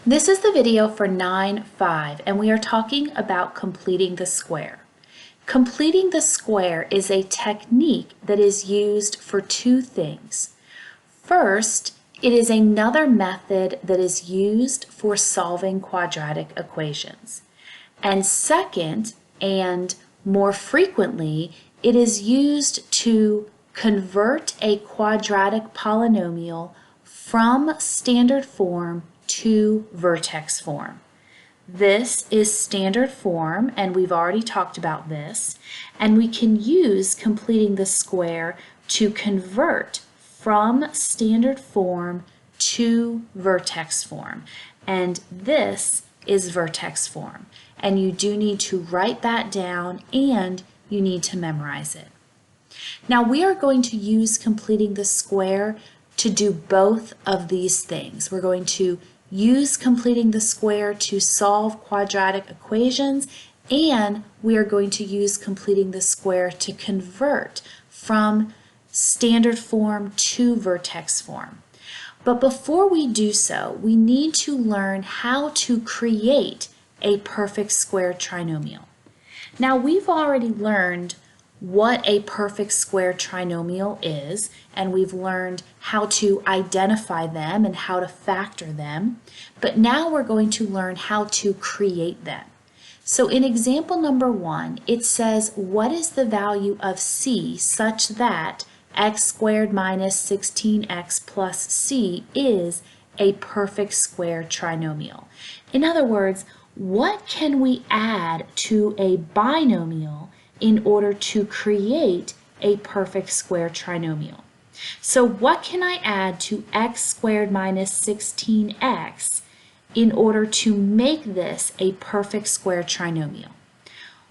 This is the video for 9.5 and we are talking about completing the square. Completing the square is a technique that is used for two things. First, it is another method that is used for solving quadratic equations. And second, and more frequently, it is used to convert a quadratic polynomial from standard form to vertex form. This is standard form, and we've already talked about this, and we can use completing the square to convert from standard form to vertex form, and this is vertex form, and you do need to write that down and you need to memorize it. Now we are going to use completing the square to do both of these things. We're going to use completing the square to solve quadratic equations, and we are going to use completing the square to convert from standard form to vertex form. But before we do so, we need to learn how to create a perfect square trinomial. Now we've already learned what a perfect square trinomial is, and we've learned how to identify them and how to factor them, but now we're going to learn how to create them. So in example number 1, it says, what is the value of c such that x squared minus 16x plus c is a perfect square trinomial? In other words, what can we add to a binomial in order to create a perfect square trinomial? So what can I add to x squared minus 16x in order to make this a perfect square trinomial?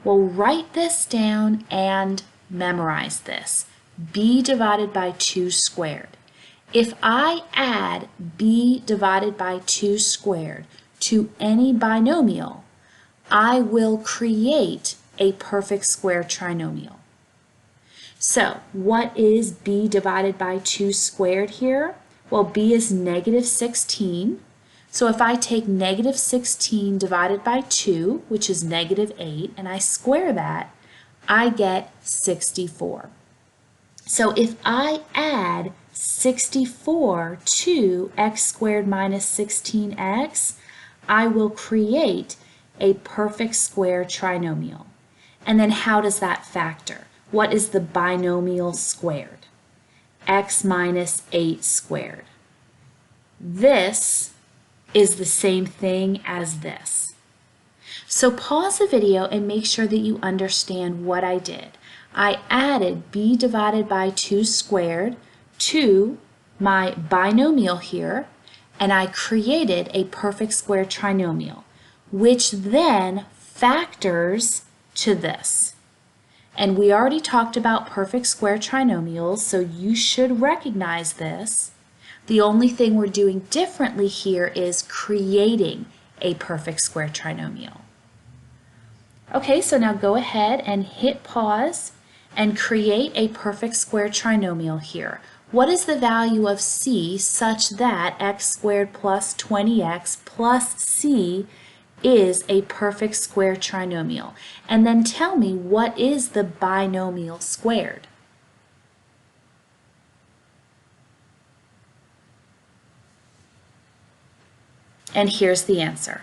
Well, write this down and memorize this. B divided by 2 squared. If I add b divided by 2 squared to any binomial, I will create a perfect square trinomial. So what is b divided by 2 squared here? Well, b is negative 16. So if I take negative 16 divided by 2, which is negative 8, and I square that, I get 64. So if I add 64 to x squared minus 16x, I will create a perfect square trinomial. And then how does that factor? What is the binomial squared? X minus 8 squared. This is the same thing as this. So pause the video and make sure that you understand what I did. I added b divided by 2 squared to my binomial here, and I created a perfect square trinomial, which then factors to this. And we already talked about perfect square trinomials, so you should recognize this. The only thing we're doing differently here is creating a perfect square trinomial. Okay, so now go ahead and hit pause and create a perfect square trinomial here. What is the value of c such that x squared plus 20x plus c is a perfect square trinomial? And then tell me, what is the binomial squared? And here's the answer.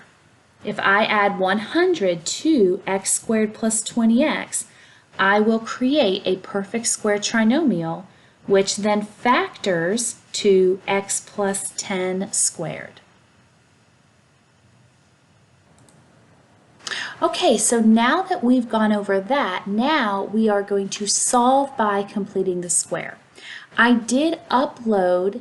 If I add 100 to x squared plus 20x, I will create a perfect square trinomial, which then factors to x plus 10 squared. Okay, so now that we've gone over that, now we are going to solve by completing the square. I did upload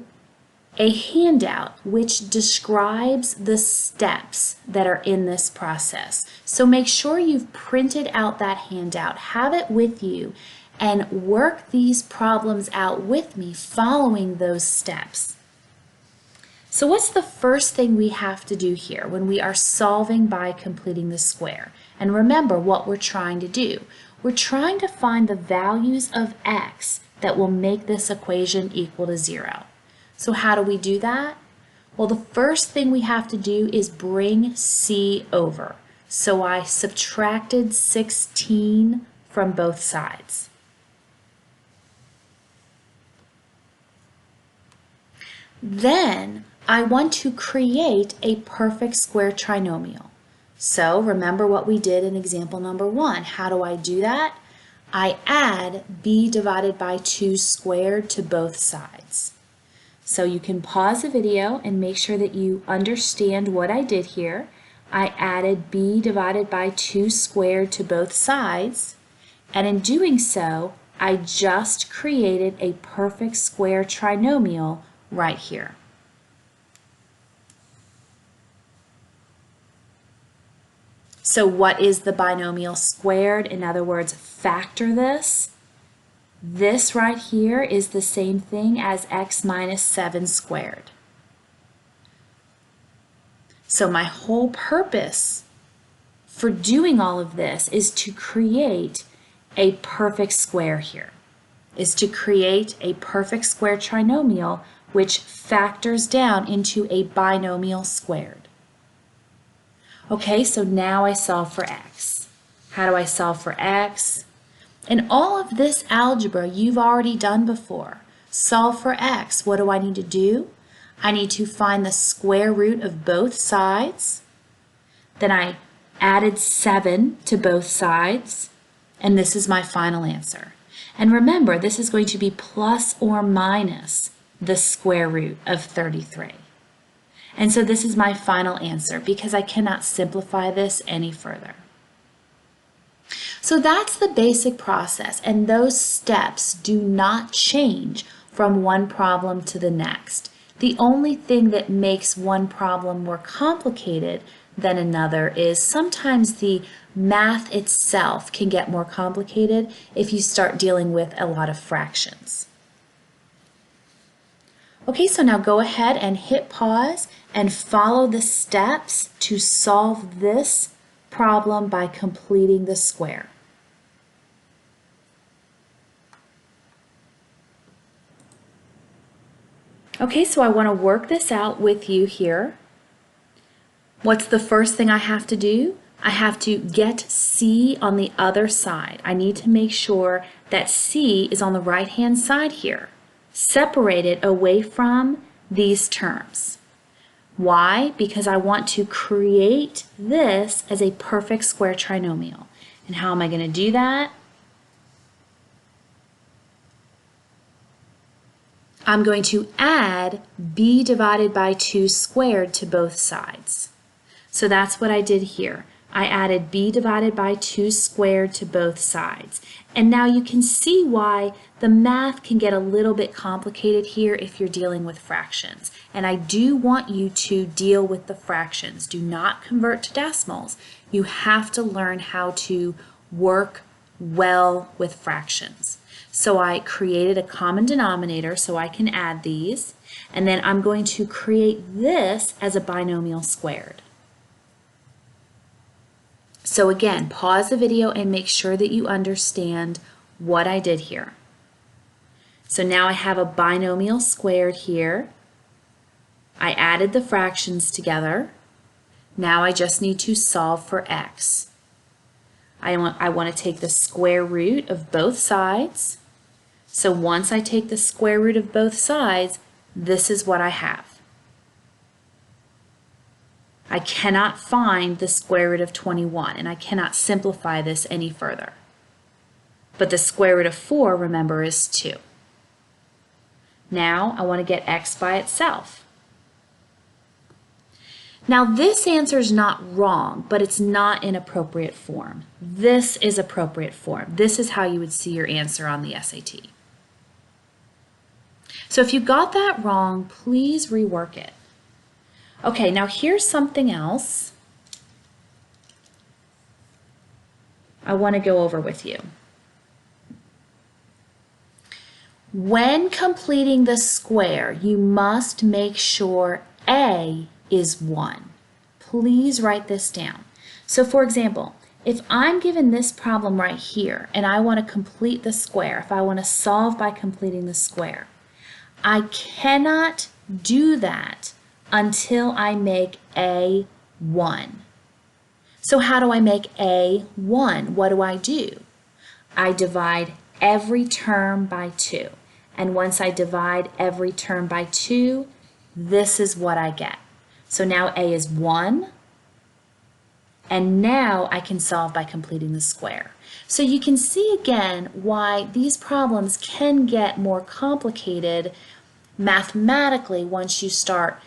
a handout which describes the steps that are in this process. So make sure you've printed out that handout, have it with you, and work these problems out with me following those steps. So what's the first thing we have to do here when we are solving by completing the square? And remember what we're trying to do. We're trying to find the values of x that will make this equation equal to 0. So how do we do that? Well, the first thing we have to do is bring c over. So I subtracted 16 from both sides. Then I want to create a perfect square trinomial. So remember what we did in example number 1. How do I do that? I add b divided by 2 squared to both sides. So you can pause the video and make sure that you understand what I did here. I added b divided by 2 squared to both sides, and in doing so, I just created a perfect square trinomial right here. So what is the binomial squared? In other words, factor this. This right here is the same thing as x minus 7 squared. So my whole purpose for doing all of this is to create a perfect square here, is to create a perfect square trinomial which factors down into a binomial squared. Okay, so now I solve for x. How do I solve for x? And all of this algebra you've already done before. Solve for x. What do I need to do? I need to find the square root of both sides. Then I added 7 to both sides. And this is my final answer. And remember, this is going to be plus or minus the square root of 33. And so this is my final answer because I cannot simplify this any further. So that's the basic process, and those steps do not change from one problem to the next. The only thing that makes one problem more complicated than another is sometimes the math itself can get more complicated if you start dealing with a lot of fractions. Okay, so now go ahead and hit pause and follow the steps to solve this problem by completing the square. Okay, so I want to work this out with you here. What's the first thing I have to do? I have to get c on the other side. I need to make sure that c is on the right-hand side here. Separate it away from these terms. Why? Because I want to create this as a perfect square trinomial. And how am I going to do that? I'm going to add b divided by 2 squared to both sides. So that's what I did here. I added b divided by 2 squared to both sides. And now you can see why the math can get a little bit complicated here if you're dealing with fractions. And I do want you to deal with the fractions. Do not convert to decimals. You have to learn how to work well with fractions. So I created a common denominator so I can add these. And then I'm going to create this as a binomial squared. So again, pause the video and make sure that you understand what I did here. So now I have a binomial squared here. I added the fractions together. Now I just need to solve for x. I want to take the square root of both sides. So once I take the square root of both sides, this is what I have. I cannot find the square root of 21, and I cannot simplify this any further. But the square root of 4, remember, is 2. Now I want to get x by itself. Now this answer is not wrong, but it's not in appropriate form. This is appropriate form. This is how you would see your answer on the SAT. So if you got that wrong, please rework it. Okay, now here's something else I want to go over with you. When completing the square, you must make sure A is 1. Please write this down. So for example, if I'm given this problem right here and I want to complete the square, if I want to solve by completing the square, I cannot do that until I make A 1. So how do I make A 1? What do? I divide every term by 2. And once I divide every term by 2, this is what I get. So now A is 1, and now I can solve by completing the square. So you can see again why these problems can get more complicated mathematically once you start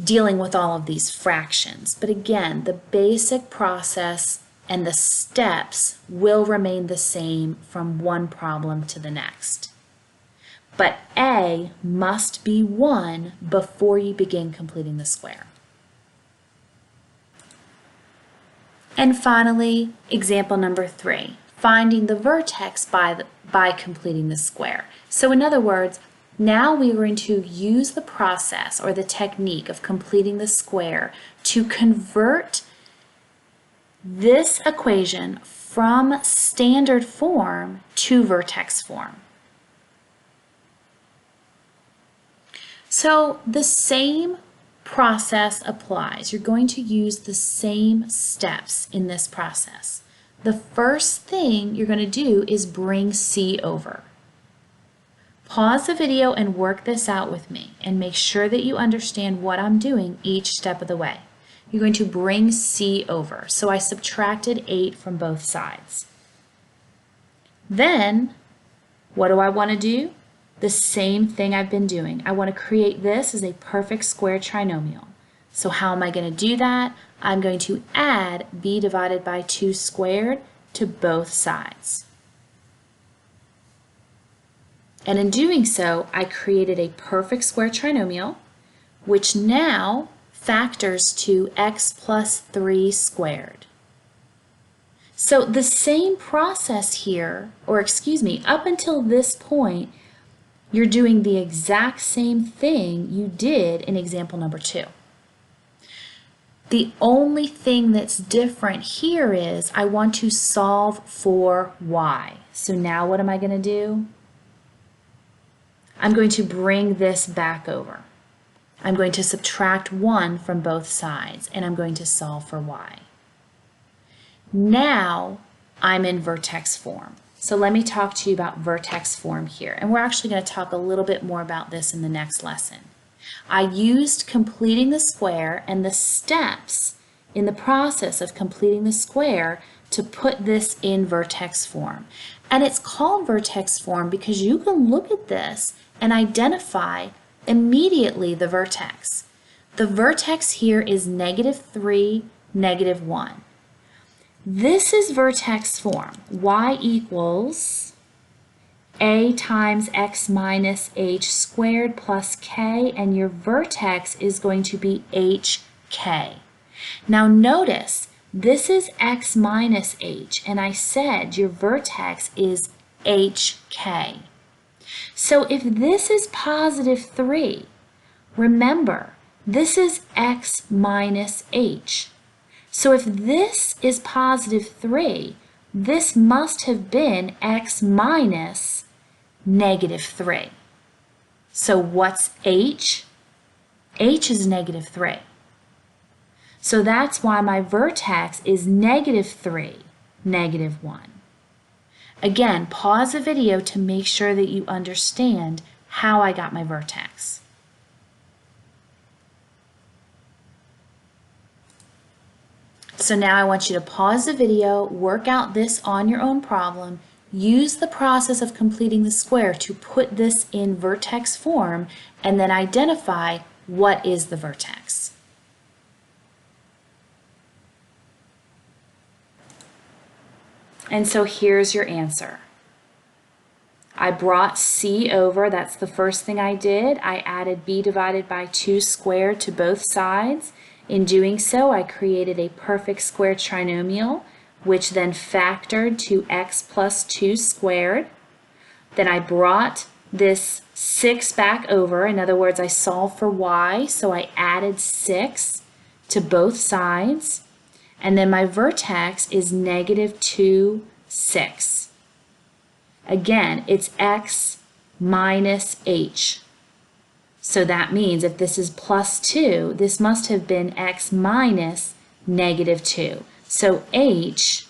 dealing with all of these fractions. But again, the basic process and the steps will remain the same from one problem to the next. But A must be 1 before you begin completing the square. And finally, example number 3, finding the vertex by completing the square. So in other words, now we're going to use the process or the technique of completing the square to convert this equation from standard form to vertex form. So the same process applies. You're going to use the same steps in this process. The first thing you're going to do is bring C over. Pause the video and work this out with me and make sure that you understand what I'm doing each step of the way. You're going to bring C over. So I subtracted 8 from both sides. Then, what do I want to do? The same thing I've been doing. I want to create this as a perfect square trinomial. So how am I going to do that? I'm going to add b divided by 2 squared to both sides. And in doing so, I created a perfect square trinomial, which now factors to x plus 3 squared. So the same process here, or excuse me, up until this point, you're doing the exact same thing you did in example number 2. The only thing that's different here is I want to solve for y. So now what am I going to do? I'm going to bring this back over. I'm going to subtract 1 from both sides, and I'm going to solve for y. Now I'm in vertex form. So let me talk to you about vertex form here. And we're actually going to talk a little bit more about this in the next lesson. I used completing the square and the steps in the process of completing the square to put this in vertex form. And it's called vertex form because you can look at this and identify immediately the vertex. The vertex here is -3, -1. This is vertex form. Y equals a times x minus h squared plus k, and your vertex is going to be hk. Now notice, this is x minus h, and I said your vertex is hk. So if this is +3, remember, this is x minus h. So if this is +3, this must have been x minus -3. So what's h? H is -3. So that's why my vertex is -3, -1. Again, pause the video to make sure that you understand how I got my vertex. So now I want you to pause the video, work out this on your own problem, use the process of completing the square to put this in vertex form, and then identify what is the vertex. And so here's your answer. I brought C over, that's the first thing I did. I added b divided by 2 squared to both sides. In doing so, I created a perfect square trinomial, which then factored to x plus 2 squared. Then I brought this 6 back over. In other words, I solved for y, so I added 6 to both sides. And then my vertex is -2, 6. Again, it's x minus h. So that means if this is plus 2, this must have been x minus negative 2. So h,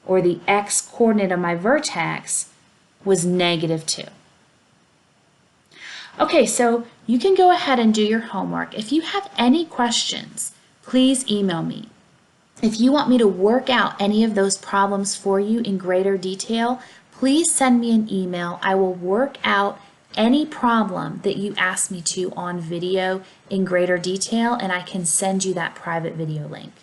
or the x coordinate of my vertex, was negative 2. Okay, so you can go ahead and do your homework. If you have any questions, please email me. If you want me to work out any of those problems for you in greater detail, please send me an email. I will work out any problem that you ask me to on video in greater detail, and I can send you that private video link.